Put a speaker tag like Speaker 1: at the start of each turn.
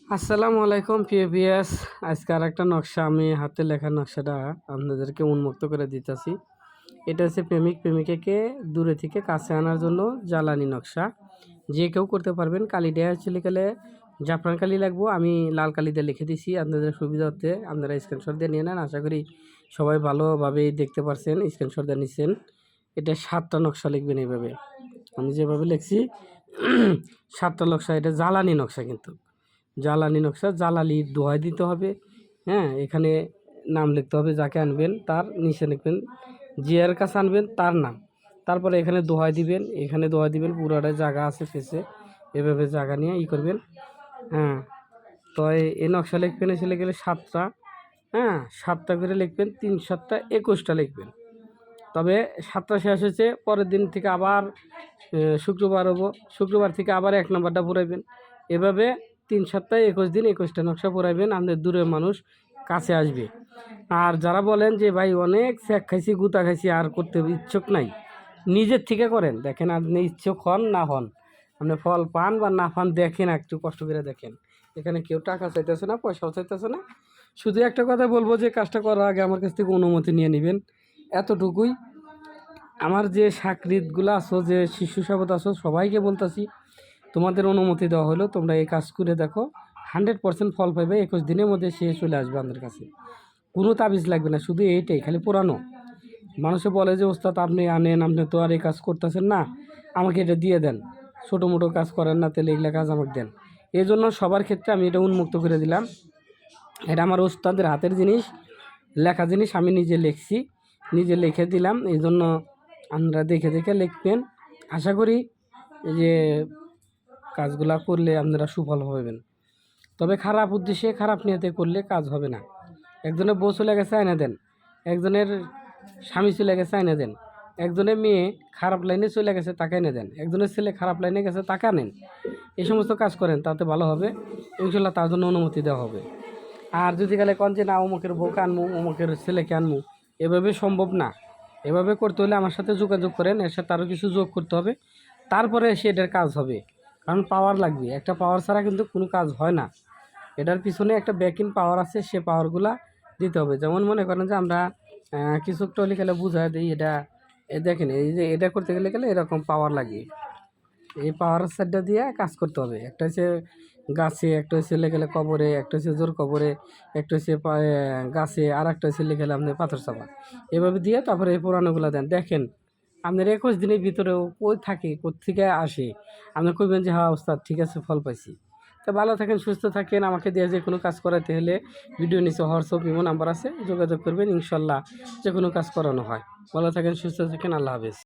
Speaker 1: আসসালামু আলাইকুম পিএপিএস। আজকে আর একটা নকশা আমি হাতে লেখা নকশাটা আপনাদেরকে উন্মুক্ত করে দিতেছি। এটা হচ্ছে প্রেমিক প্রেমিকাকে দূরে থেকে কাছে আনার জন্য জ্বালানি নকশা। যে কেউ করতে পারবেন। কালি দেওয়া চলে গেলে জাফরান কালি লাগবো, আমি লাল কালি দিয়ে লিখে দিছি আপনাদের সুবিধা হতে। আপনারা স্ক্রিনশট দিয়ে নিয়ে নেন। আশা করি সবাই ভালোভাবেই দেখতে পারছেন, স্ক্রিনশট দিয়ে নিচ্ছেন। এটা 7টা নকশা লিখবেন এইভাবে, আমি যেভাবে লিখছি 7টা নকশা। এটা জ্বালানি নকশা, কিন্তু জ্বালানি নকশা জ্বালালির দোহাই দিতে হবে। হ্যাঁ, এখানে নাম লিখতে হবে, যাকে আনবেন তার নিচে লিখবেন, জিয়ার কাছে আনবেন তার নাম, তারপরে এখানে দোহাই দিবেন, এখানে দোহাই দিবেন। পুরোটাই জায়গা আছে ফেসে, এভাবে জায়গা নিয়ে করবেন। হ্যাঁ, তো এই নকশা লিখবেন এসে গেলে 7টা। হ্যাঁ, 7টা করে লিখবেন, 3 7টা 21টা লিখবেন। তবে 7টা শেষ হয়েছে, পরের দিন থেকে আবার শুক্রবার হবো, শুক্রবার থেকে আবার 1 নম্বরটা পুরাইবেন। এভাবে 3 সপ্তাহে 21 দিন 21টা নকশা পুরাইবেন। আপনাদের দূরের মানুষ কাছে আসবে। আর যারা বলেন যে ভাই অনেক স্যাক খাইছি, গুতা খাইছি, আর করতে ইচ্ছুক নাই, নিজের থেকে করেন। দেখেন আপনি ইচ্ছুক হন না হন, আপনি ফল পান বা না পান, দেখেন একটু কষ্ট করে দেখেন। এখানে কেউ টাকা চাইতেছে না, পয়সাও চাইতেছে না। শুধু একটা কথা বলবো যে কাজটা করার আগে আমার কাছ থেকে অনুমতি নিয়ে নেবেন, এতটুকুই। আমার যে সাকরিতগুলো আছো, যে শিশু সাবত আছো, সবাইকে বলতেছি তোমাদের অনুমতি দেওয়া হলো, তোমরা এই কাজ করে দেখো, 100% ফল পাইবে। 21 দিনের মধ্যে সে চলে আসবে আমাদের কাছে। কোনো তাবিজ লাগবে না, শুধু এইটাই খালি পুরানো। মানুষে বলে যে ওস্তাদ আপনি আনেন, আপনি তো আর এই কাজ করতেছেন না, আমাকে এটা দিয়ে দেন, ছোটো মোটো কাজ করেন না, তাহলে এগুলো কাজ আমাকে দেন। এই জন্য সবার ক্ষেত্রে আমি এটা উন্মুক্ত করে দিলাম। এটা আমার ওস্তাদের হাতের জিনিস, লেখা জিনিস, আমি নিজে লিখছি, নিজে লিখে দিলাম। এই জন্য আপনারা দেখে দেখে লিখবেন। আশা করি যে কাজগুলা করলে আপনারা সুফল পাবেন। তবে খারাপ উদ্দেশ্যে খারাপ নিয়তে করলে কাজ হবে না। একজনের বউ চলে গেছে, আইনা দেন। একজনের স্বামী চলে গেছে, আইনা দেন। একজনের মেয়ে খারাপ লাইনে চলে গেছে, তাকে এনে দেন। একজনের ছেলে খারাপ লাইনে গেছে, তাকে আনেন। এই সমস্ত কাজ করেন, তাতে ভালো হবে ইনশাল্লাহ, তার জন্য অনুমতি দেওয়া হবে। আর যদি গেলে কন যে না অমুকের বউকে আনমু, অমুকের ছেলেকে আনমু, এভাবে সম্ভব না। এভাবে করতে হলে আমার সাথে যোগাযোগ করেন, এর সাথে আরও কিছু যোগ করতে হবে, তারপরে সে এটার কাজ হবে। কারণ পাওয়ার লাগবে, একটা পাওয়ার ছাড়া কিন্তু কোনো কাজ হয় না। এটার পিছনে একটা ব্যাকিং পাওয়ার আছে, সে পাওয়ারগুলা দিতে হবে। যেমন মনে করেন যে আমরা কিছু টলি খেলে বুঝাই দিই, এটা দেখেন, এই যে এটা করতে গেলে এরকম পাওয়ার লাগে। এই পাওয়ার সেটটা দিয়ে কাজ করতে হবে। একটা হচ্ছে গাছে, একটা হচ্ছে লেগেলে কবরে, একটা হচ্ছে জোর কবরে, একটা হচ্ছে গাছে, আর একটা হচ্ছে লেগেলে আপনি পাথর চাপা। এভাবে দিয়ে তারপরে এই পুরানোগুলো দেন। দেখেন আপনার 21 দিনের ভিতরেও কই থাকে, কোথেকে আসে, আপনি কইবেন যে হ্যাঁ ওস্তাদ ঠিক আছে, ফল পাইছি। তো ভালো থাকেন, সুস্থ থাকেন। আমাকে দিয়ে যে কোনো কাজ করাতে হলে ভিডিও নিচে হোয়াটসঅ্যাপ ইমো নাম্বার আছে, যোগাযোগ করবেন, ইনশাল্লাহ যে কোনো কাজ করানো হয়। ভালো থাকেন, সুস্থ থাকেন, আল্লাহ হাফেজ।